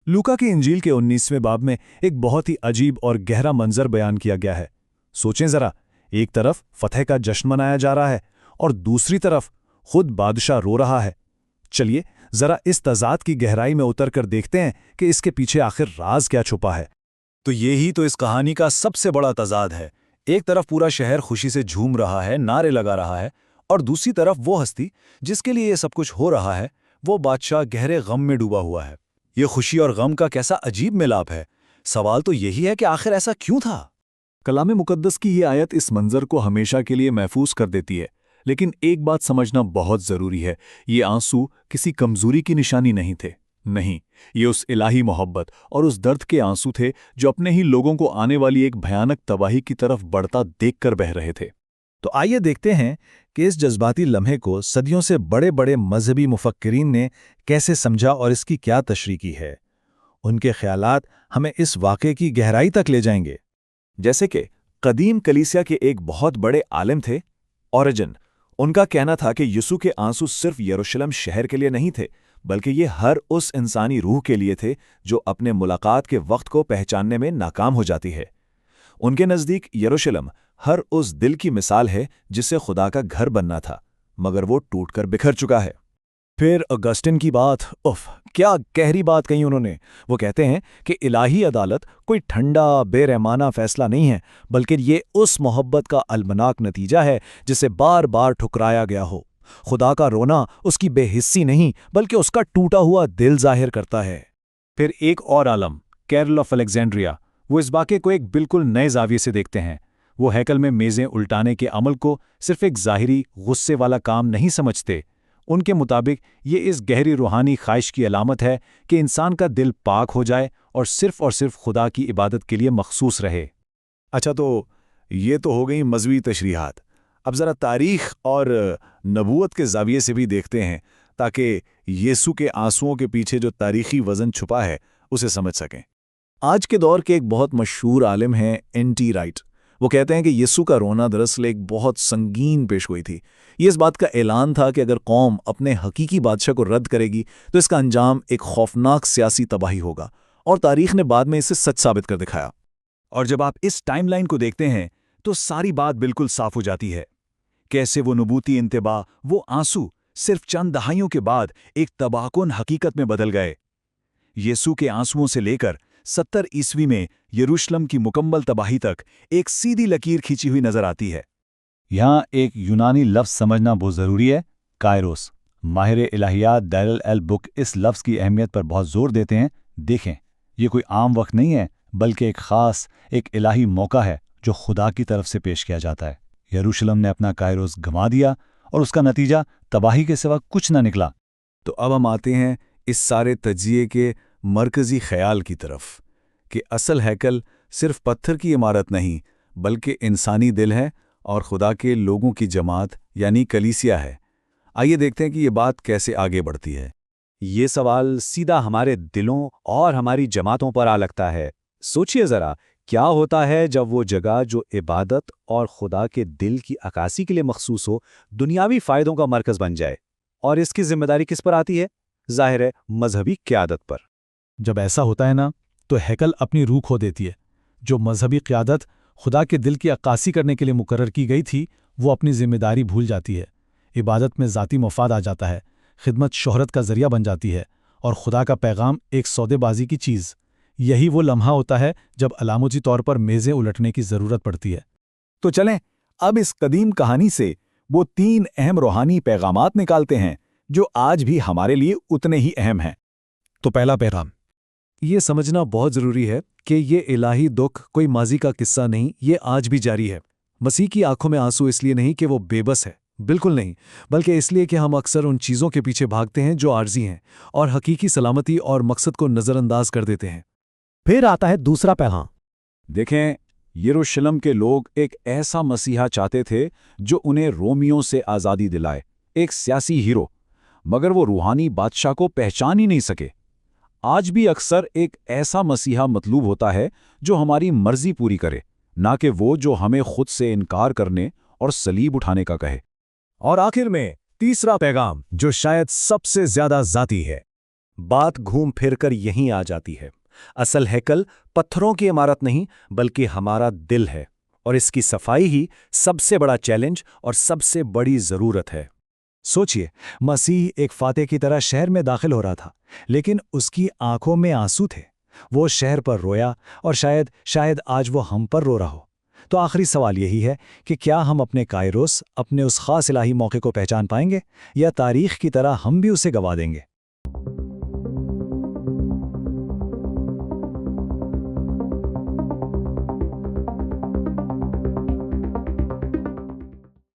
लूका की इंजील के 19वें बाब में एक बहुत ही अजीब और गहरा मंजर बयान किया गया है। सोचें जरा, एक तरफ फतह का जश्न मनाया जा रहा है और दूसरी तरफ खुद बादशाह रो रहा है। चलिए जरा इस तज़ाद की गहराई में उतर कर देखते हैं कि इसके पीछे आखिर राज क्या छुपा है। तो यही तो इस कहानी का सबसे बड़ा तज़ाद है। एक तरफ पूरा शहर खुशी से झूम रहा है, नारे लगा रहा है, और दूसरी तरफ वो हस्ती जिसके लिए ये सब कुछ हो रहा है, वो बादशाह गहरे गम में डूबा हुआ है। ये खुशी और गम का कैसा अजीब मिलाप है। सवाल तो यही है कि आखिर ऐसा क्यों था। कलाम मुकद्दस की ये आयत इस मंजर को हमेशा के लिए महफूज कर देती है, लेकिन एक बात समझना बहुत ज़रूरी है, ये आंसू किसी कमज़ोरी की निशानी नहीं थे। नहीं, ये उस इलाही मोहब्बत और उस दर्द के आंसू थे जो अपने ही लोगों को आने वाली एक भयानक तबाही की तरफ बढ़ता देखकर बह रहे थे। तो आइए देखते हैं कि इस जज्बाती लम्हे को सदियों से बड़े बड़े मजहबी मुफक्किरीन ने कैसे समझा और इसकी क्या तशरीह की है। उनके ख्यालात हमें इस वाक़े की गहराई तक ले जाएंगे। जैसे कि कदीम कलीसिया के एक बहुत बड़े आलिम थे, ओरिजन। उनका कहना था कि यीशु के आंसू सिर्फ यरूशलेम शहर के लिए नहीं थे, बल्कि ये हर उस इंसानी रूह के लिए थे जो अपने मुलाकात के वक्त को पहचानने में नाकाम हो जाती है। उनके नज़दीक यरूशलेम हर उस दिल की मिसाल है जिसे खुदा का घर बनना था, मगर वो टूटकर बिखर चुका है। फिर अगस्टिन की बात, क्या गहरी बात कही उन्होंने। वो कहते हैं कि इलाही अदालत कोई ठंडा बेरहमाना फैसला नहीं है, बल्कि ये उस मोहब्बत का अलमनाक नतीजा है जिसे बार बार ठुकराया गया हो। खुदा का रोना उसकी बेहिस्सी नहीं, बल्कि उसका टूटा हुआ दिल जाहिर करता है। फिर एक और आलम, कैरल ऑफ अलेक्जेंड्रिया, वो इस वाक़े को एक बिल्कुल नए ज़ाविये से देखते हैं। वो हैकल में मेज़ें उल्टाने के अमल को सिर्फ एक ज़ाहिरी गुस्से वाला काम नहीं समझते। उनके मुताबिक ये इस गहरी रूहानी ख्वाहिश की अलामत है कि इंसान का दिल पाक हो जाए और सिर्फ खुदा की इबादत के लिए मखसूस रहे। अच्छा, तो ये तो हो गई मज़हबी तशरीहात। अब ज़रा तारीख़ और नबूवत के ज़ाविये से भी देखते हैं, ताकि यीशु के आंसुओं के पीछे जो तारीख़ी वज़न छुपा है उसे समझ सकें। आज के दौर के एक बहुत मशहूर आलिम हैं एन.टी. राइट। वो कहते हैं कि यीशु का रोना दरअसल एक बहुत संगीन पेशगोई थी। ये इस बात का ऐलान था कि अगर कौम अपने हकीकी बादशाह को रद्द करेगी तो इसका अंजाम एक खौफनाक सियासी तबाही होगा, और तारीख ने बाद में इसे सच साबित कर दिखाया। और जब आप इस टाइमलाइन को देखते हैं तो सारी बात बिल्कुल साफ हो जाती है। कैसे वो नबूती इंतबा, वो आंसू सिर्फ चंद दहाइयों के बाद एक तबाहकुन हकीकत में बदल गए। यीशु के आंसुओं से लेकर 70 ईस्वी में यरूशलेम की मुकम्मल तबाही तक एक सीधी लकीर खींची हुई नजर आती है। यहाँ एक यूनानी लफ्ज़ समझना बहुत ज़रूरी है, कायरोस। माहिर इलाहियात दारिल अल बुक इस लफ्ज़ की अहमियत पर बहुत ज़ोर देते हैं। देखें, ये कोई आम वक्त नहीं है, बल्कि एक ख़ास, एक इलाही मौका है जो खुदा की तरफ से पेश किया जाता है। यरूशलेम ने अपना कायरोस गंवा दिया और उसका नतीजा तबाही के सिवा कुछ न निकला। तो अब हम आते हैं इस सारे तजिए के मरकज़ी ख़याल की तरफ, कि असल हैकल सिर्फ पत्थर की इमारत नहीं, बल्कि इंसानी दिल है और खुदा के लोगों की जमात यानी कलीसिया है। आइए देखते हैं कि ये बात कैसे आगे बढ़ती है। ये सवाल सीधा हमारे दिलों और हमारी जमातों पर आ लगता है। सोचिए ज़रा, क्या होता है जब वो जगह जो इबादत और खुदा के दिल की अक्कासी के लिए मखसूस हो, दुनियावी फ़ायदों का मरकज़ बन जाए। और इसकी जिम्मेदारी किस पर आती है? ज़ाहिर है, मजहबी क़यादत पर। जब ऐसा होता है ना, तो हैकल अपनी रूह खो देती है। जो मजहबी क़यादत खुदा के दिल की अक्कासी करने के लिए मुकर्रर की गई थी, वो अपनी जिम्मेदारी भूल जाती है। इबादत में ज़ाती मफाद आ जाता है, खिदमत शोहरत का ज़रिया बन जाती है, और खुदा का पैगाम एक सौदेबाजी की चीज़। यही वो लम्हा होता है जब अलामती तौर पर मेज़ें उलटने की ज़रूरत पड़ती है। तो चलें अब इस कदीम कहानी से वो 3 अहम रूहानी पैगामात निकालते हैं जो आज भी हमारे लिए उतने ही अहम हैं। तो पहला पैगाम, ये समझना बहुत ज़रूरी है कि ये इलाही दुख कोई माजी का किस्सा नहीं, ये आज भी जारी है। मसीह की आंखों में आंसू इसलिए नहीं कि वो बेबस है, बिल्कुल नहीं, बल्कि इसलिए कि हम अक्सर उन चीज़ों के पीछे भागते हैं जो आर्जी हैं और हकीकी सलामती और मकसद को नज़रअंदाज कर देते हैं। फिर आता है दूसरा पैगाम। देखें, यरूशलेम के लोग एक ऐसा मसीहा चाहते थे जो उन्हें रोमियों से आज़ादी दिलाए, एक सियासी हीरो, मगर वो रूहानी बादशाह को पहचान ही नहीं सके। आज भी अक्सर एक ऐसा मसीहा मतलूब होता है जो हमारी मर्जी पूरी करे, ना कि वो जो हमें खुद से इनकार करने और सलीब उठाने का कहे। और आखिर में तीसरा पैगाम, जो शायद सबसे ज्यादा ज़ाती है। بات گھوم پھر کر یہیں آ جاتی ہے۔ اصل ہیکل پتھروں کی عمارت نہیں بلکہ ہمارا دل ہے، اور اس کی صفائی ہی سب سے بڑا چیلنج اور سب سے بڑی ضرورت ہے۔ سوچئے، مسیح ایک فاتح کی طرح شہر میں داخل ہو رہا تھا، لیکن اس کی آنکھوں میں آنسو تھے۔ وہ شہر پر رویا، اور شاید آج وہ ہم پر رو رہا ہو۔ تو آخری سوال یہی ہے کہ کیا ہم اپنے کائروس، اپنے اس خاص الہی موقع کو پہچان پائیں گے، یا تاریخ کی طرح ہم بھی اسے گوا دیں گے؟